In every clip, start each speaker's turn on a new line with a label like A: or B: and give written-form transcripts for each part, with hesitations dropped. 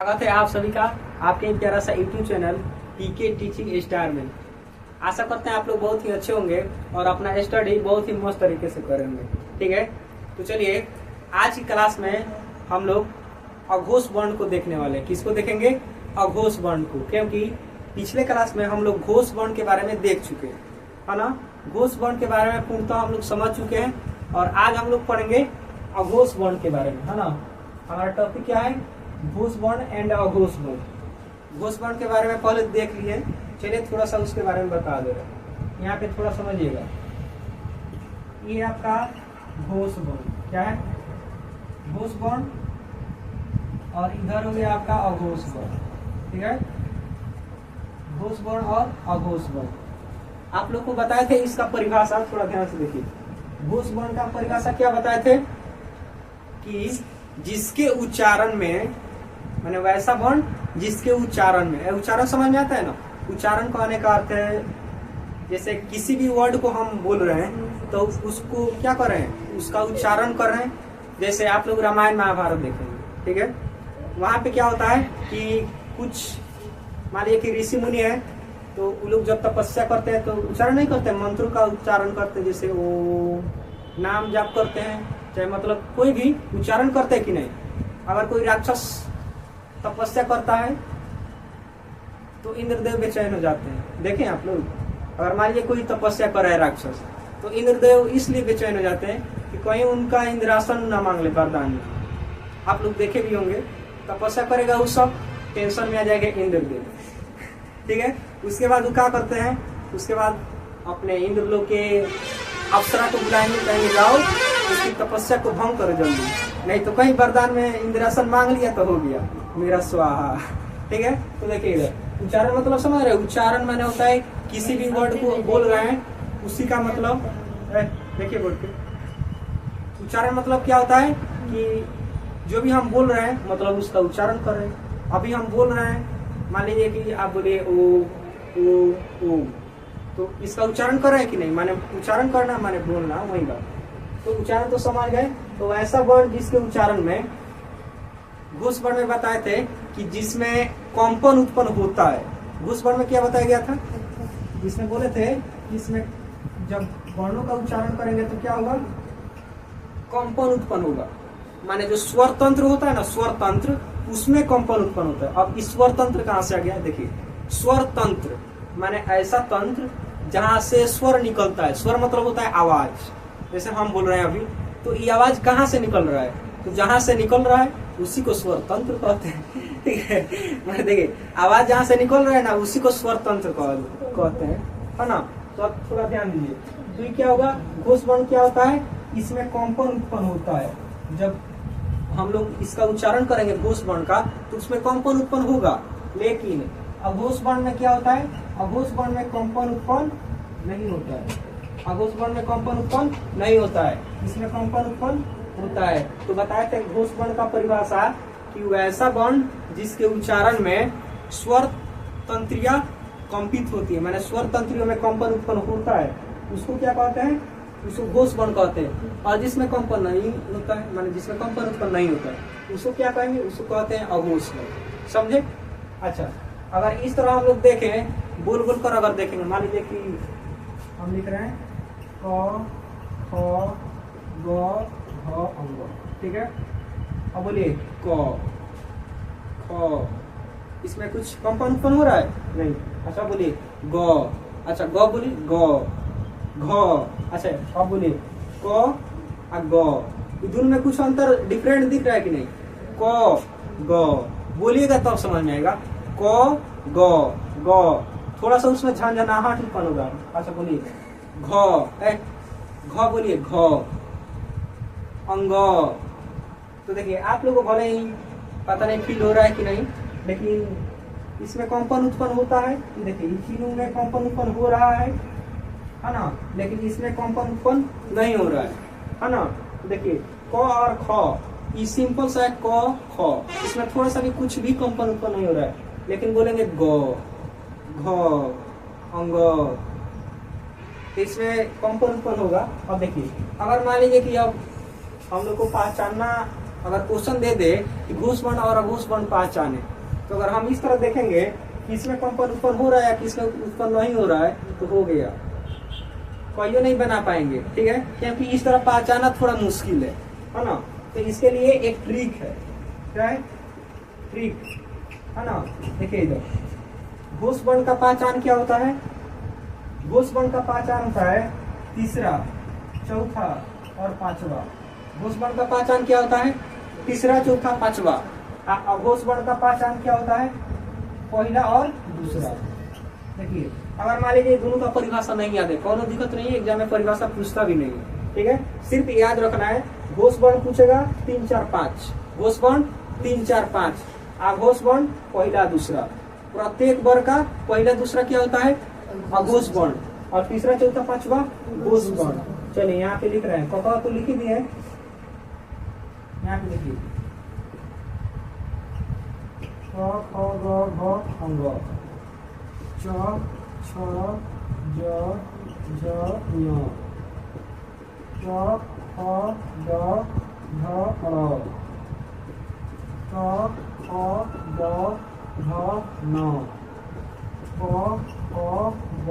A: स्वागत है आप सभी का आपके एक प्यारा सा YouTube channel PK teaching star में। आशा करते हैं आप लोग बहुत ही अच्छे होंगे और अपना स्टडी बहुत ही मस्त तरीके से करेंगे। ठीक है, तो चलिए आज की क्लास में हम लोग अघोष वर्ण को देखने वाले हैं। किसको देखेंगे? अघोष वर्ण को, क्योंकि पिछले क्लास में हम लोग घोष वर्ण के बारे में देख चुके हैं, है ना। घोष वर्ण के बारे में पूर्णतः हम लोग समझ चुके हैं और आज हम लोग पढ़ेंगे अघोष वर्ण के बारे में, है ना। हमारा टॉपिक क्या है? घोष वर्ण एंड अघोष वर्ण। घोष वर्ण के बारे में पहले देख लिए, चलिए थोड़ा सा उसके बारे में बता दे रहे हैं। यहाँ पे थोड़ा समझिएगा, ये आपका घोष वर्ण क्या है? घोष वर्ण, और इधर हो गया आपका अघोष वर्ण। ठीक है, घोष वर्ण और अघोष वर्ण आप लोग को बताए थे। इसका परिभाषा थोड़ा ध्यान से देखिए। घोष वर्ण का परिभाषा क्या बताए थे कि जिसके उच्चारण में, माने वैसा वर्ण जिसके उच्चारण में, उच्चारण समझ में आता है ना। उच्चारण कहने का अर्थ है, जैसे किसी भी वर्ड को हम बोल रहे हैं तो उसको क्या कर रहे हैं? उसका उच्चारण कर रहे हैं। जैसे आप लोग रामायण महाभारत देखेंगे, ठीक है, वहां पे क्या होता है कि कुछ मान लीजिए कि ऋषि मुनि है, तो वो लोग जब तपस्या करते हैं तो उच्चारण नहीं करते, मंत्रों का उच्चारण करते हैं। जैसे वो नाम जाप करते हैं, चाहे मतलब कोई भी उच्चारण करते हैं कि नहीं। अगर कोई राक्षस तपस्या करता है तो इंद्रदेव बेचैन हो जाते हैं। देखें आप लोग, अगर मान लीजिए कोई तपस्या कर रहा है राक्षस, तो इंद्रदेव इसलिए बेचैन हो जाते हैं कि कहीं उनका इंद्रासन न मांग ले वरदान। आप लोग देखे भी होंगे, तपस्या करेगा वो सब, टेंशन में आ जाएगा इंद्रदेव। ठीक है, उसके बाद वो क्या करते हैं? उसके बाद अपने इंद्रलोक के अप्सरा को बुलाएंगे, कहेंगे जाओ उसकी तपस्या को भंग करो जल्दी, नहीं तो कहीं वरदान में इंद्रासन मांग लिया तो हो गया मेरा स्वाहा। ठीक है, तो देखिए उच्चारण मतलब समझ रहे? उच्चारण मैंने होता है किसी भी वर्ड को बोल रहे हैं उसी का मतलब, देखिए बोल के उच्चारण मतलब क्या होता है कि जो भी हम बोल रहे हैं मतलब उसका उच्चारण कर रहे हैं। अभी हम बोल रहे हैं, मान लीजिए कि आप बोलिए ओ, तो इसका उच्चारण कर रहे हैं कि नहीं? माने उच्चारण करना माने बोलना, वही बात। तो उच्चारण तो समझ गए। तो ऐसा वर्ण जिसके उच्चारण में, घोष वर्ण में बताए थे कि जिसमें कंपन उत्पन्न होता है। घोष वर्ण में क्या बताया गया था? जिसमें बोले थे इसमें जब वर्णों का उच्चारण करेंगे तो क्या होगा? कंपन उत्पन्न होगा। माने जो स्वर तंत्र होता है ना, स्वर तंत्र, उसमें कंपन उत्पन्न होता है। अब इस स्वर तंत्र कहाँ से आ गया? देखिए, स्वर तंत्र माने ऐसा तंत्र जहां से स्वर निकलता है। स्वर मतलब होता है आवाज। जैसे हम बोल रहे हैं अभी, तो ये आवाज कहाँ से निकल रहा है? तो जहां से निकल रहा है उसी को स्वर तंत्र कहते हैं। ठीक है, मैंने देखिए आवाज जहां से निकल रहा है ना, उसी को स्वर तंत्र कहते हैं, है ना। तो अब थोड़ा ध्यान दीजिए। तो ये क्या होगा? घोष वर्ण क्या होता है? इसमें कंपन उत्पन्न होता है। जब हम लोग इसका उच्चारण करेंगे घोष वर्ण का, तो उसमें कंपन उत्पन्न होगा। लेकिन अघोष वर्ण में क्या होता है? अघोष वर्ण में कंपन उत्पन्न नहीं होता है। अघोष वर्ण में कंपन उत्पन्न नहीं होता है, इसमें कंपन उत्पन्न होता है। तो बताए थे घोष वर्ण का परिभाषा कि वैसा वर्ण जिसके उच्चारण में स्वर तंत्रियां कंपित होती है, माने स्वर तंत्रियों में कंपन उत्पन्न होता है, उसको क्या कहते हैं? उसको घोष वर्ण कहते हैं। और जिसमें कंपन नहीं होता है, माने जिसमें कंपन उत्पन्न नहीं होता है, उसको क्या कहेंगे? उसको कहते हैं अघोष वर्ण। समझे? अच्छा, अगर इस तरह हम लोग देखें, बोल बोल कर अगर देखेंगे, मान लीजिए कि हम लिख रहे हैं क, ख, ग, घ, अंग। ठीक है, अब बोलिए क, ख, इसमें कुछ कंपन उत्पन्न हो रहा है? नहीं। अच्छा बोलिए ग, अच्छा ग बोलिए ग, घ, अच्छा अब बोलिए क और ग। दोनों में कुछ अंतर डिफरेंट दिख रहा है कि नहीं? क, ग बोलिएगा तब समझ में आएगा। क, ग, ग, थोड़ा सा उसमें झंझनाहट उत्पन्न होगा। अच्छा बोलिए घ, घ बोलिए घ, अंग। तो देखिए आप लोगों को भले ही पता नहीं फील हो रहा है कि नहीं, लेकिन इसमें कंपन उत्पन्न होता है। देखिए तीनों में कंपन उत्पन्न हो रहा है ना, लेकिन इसमें कंपन उत्पन्न नहीं हो रहा है ना। देखिए क और ख, ये सिंपल सा है क, ख, इसमें थोड़ा सा भी कुछ भी कंपन उत्पन्न नहीं हो रहा है। लेकिन बोलेंगे ग, घ, अंग, तो इसमें कंपन उत्पन्न होगा। अब देखिए, अगर मान लीजिए कि अब हम लोग को पहचानना अगर क्वेश्चन दे दे कि घोष वर्ण और अघोष वर्ण पहचाने, तो अगर हम इस तरह देखेंगे कि इसमें कंपन उत्पन्न हो रहा है या किसमें उत्पन्न नहीं हो रहा है, तो हो गया, कोई नहीं बना पाएंगे, ठीक है, क्योंकि इस तरह पहचाना थोड़ा मुश्किल है ना। तो इसके लिए एक ट्रिक है, क्या है ट्रिक, है ना। देखिए इधर घोष वर्ण का पहचान क्या होता है, घोष वर्ण का पहचान होता है तीसरा, चौथा और पांचवा। घोष वर्ण का पहचान क्या होता है, तीसरा, चौथा, पांचवा। अघोष वर्ण का पहचान क्या होता है, पहला और दूसरा। देखिए अगर मान लीजिए दोनों का परिभाषा नहीं याद है, कोनो दिक्कत नहीं है, एग्जाम में परिभाषा पूछता भी नहीं है, ठीक है, सिर्फ याद रखना है। घोष वर्ण पूछेगा 3 4 5, घोष वर्ण 3 4 5, अघोष वर्ण पहला दूसरा। प्रत्येक वर्ग का पहला दूसरा क्या होता है, अघोष वर्ण, और तीसरा, चौथा, पांचवा घोष वर्ण। चलिए यहाँ पे लिख रहे हैं, कका तो लिखी दिए, यहाँ पे लिखिए क ख ग घ अंग, च छ ज झ ञ, च ख ग घ ङ, क ख ग घ न, प प ब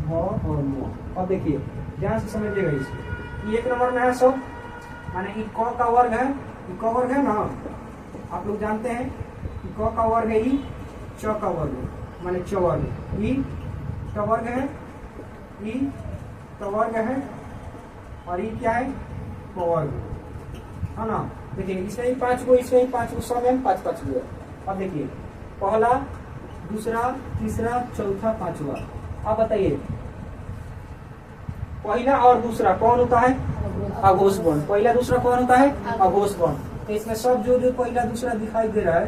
A: भ और म। अब देखिए ध्यान से समझिएगा इसको, ये 1 नंबर में है सब, माने ई क का वर्ग है, ई क वर्ग है ना, आप लोग जानते हैं कि क का वर्ग है ई, च का वर्ग है माने च वर्ग, ई का वर्ग है, ई का वर्ग है, और ई क्या है, क वर्ग, है ना। देखिए इसमें ही 5 गो, इसमें ही 5 गो, सब में 5 5 गो। अब देखिए पहला, दूसरा, तीसरा, चौथा, पांचवा। अब बताइए पहला और दूसरा कौन होता है, अघोष वर्ण। पहला दूसरा कौन होता है, अघोष वर्ण। तो इसमें सब जो जो पहला दूसरा दिखाई दे रहा है,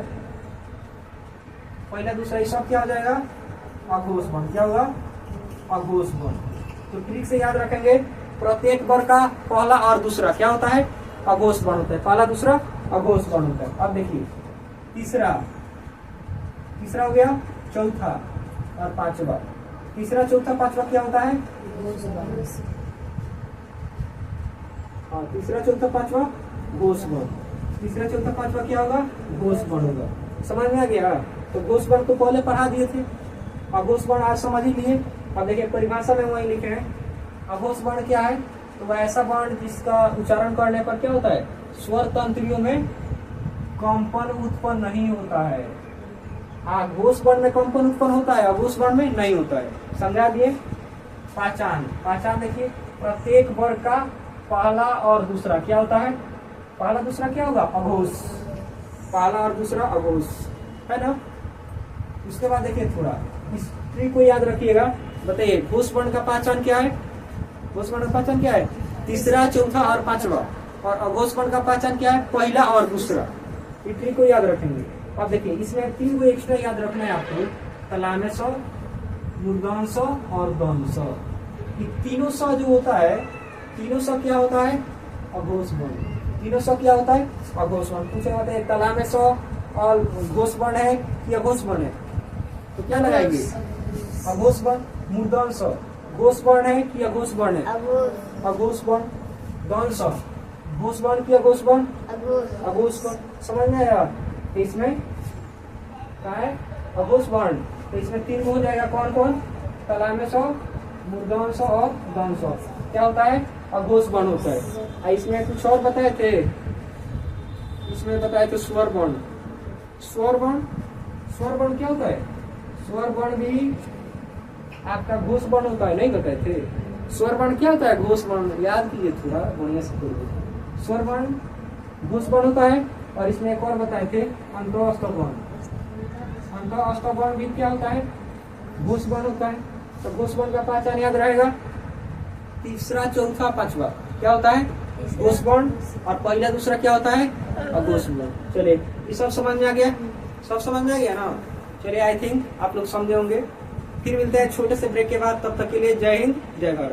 A: पहला दूसरा ये सब क्या हो जाएगा, अघोष वर्ण। क्या होगा, अघोष वर्ण। तो ट्रिक से याद रखेंगे, प्रत्येक वर्ग का पहला और दूसरा क्या होता है, अघोष वर्ण होता है, पहला दूसरा अघोष वर्ण होता है। अब देखिए तीसरा, तीसरा हो गया, चौथा और पांचवा। तीसरा, चौथा, पांचवा क्या होता है, हाँ तीसरा, चौथा, पांचवा घोष वर्ण। तीसरा, चौथा, पांचवा क्या होगा, घोष वर्ण होगा। समझ में आ गया। तो घोष वर्ण तो पहले पढ़ा दिए थे, अघोष वर्ण आज समझ ही लिए। अब देखिए परिभाषा में वही लिखे हैं, अघोष वर्ण क्या है, तो वह ऐसा वर्ण जिसका उच्चारण करने पर क्या होता है, स्वर तंत्रियों में कंपन उत्पन्न नहीं होता है। घोष वर्ण में कंपन उत्पन्न होता है, अघोष वर्ण में नहीं होता है। समझा दिए। पहचान, पहचान देखिए प्रत्येक वर्ग का पहला और दूसरा क्या होता है, पहला दूसरा क्या होगा, अघोष, पहला और दूसरा अघोष, है ना। उसके बाद देखिए थोड़ा इस ट्रिक को याद रखिएगा। बताइए घोष वर्ण का पहचान क्या है, घोष वर्ण का पहचान क्या है, तीसरा, चौथा और पांचवा। और अघोष वर्ण का पहचान क्या है, पहला और दूसरा। ये ट्रिक को याद रखेंगे। अब देखिए इसमें 3 गो एक्स्ट्रा याद रखना है आपको, तलामे स, मूर्धन स और दंड स। ये तीनों स जो होता है, तीनों स क्या होता है, अघोष वर्ण। तीनों स क्या होता है, अघोष वर्ण। पूछे होते हैं तलामे स और घोष वर्ण है कि अघोष वर्ण है, तो क्या लगाएंगे, अघोष वर्ण। मूर्धन स घोष वर्ण है कि अघोष वर्ण है, अघोष वर्ण। दंड स घोष वर्ण की अघोष वर्ण, अघोष वर्ण। समझ में आया। इसमें क्या है, अघोष वर्ण। तो इसमें 3 हो जाएगा, कौन कौन, तलामे स, मूर्धन स और दंड स। क्या होता है, अघोष वर्ण होता है। इसमें कुछ और बताए थे, इसमें बताए थे स्वर वर्ण। स्वर वर्ण, स्वर वर्ण क्या होता है, स्वर वर्ण भी आपका घोष वर्ण होता है, नहीं बताए थे। स्वर वर्ण क्या होता है, घोष वर्ण। याद कीजिए थोड़ा बढ़िया से करिए। स्वर वर्ण घोष वर्ण होता है। और इसमें एक और बताए थे, अंतःअष्टक वर्ण। अंतःअष्टक वर्ण भी क्या होता है, घोष वर्ण होता है। तो घोष वर्ण का पहचान याद रहेगा, तीसरा, चौथा, पांचवा क्या होता है, घोष वर्ण। और पहला दूसरा क्या होता है, अघोष वर्ण। चलिए ये सब समझ में आ गया, सब समझ में आ गया ना। चलिए आई थिंक आप लोग समझे होंगे। फिर मिलते हैं छोटे से ब्रेक के बाद, तब तक के लिए जय हिंद, जय भारत।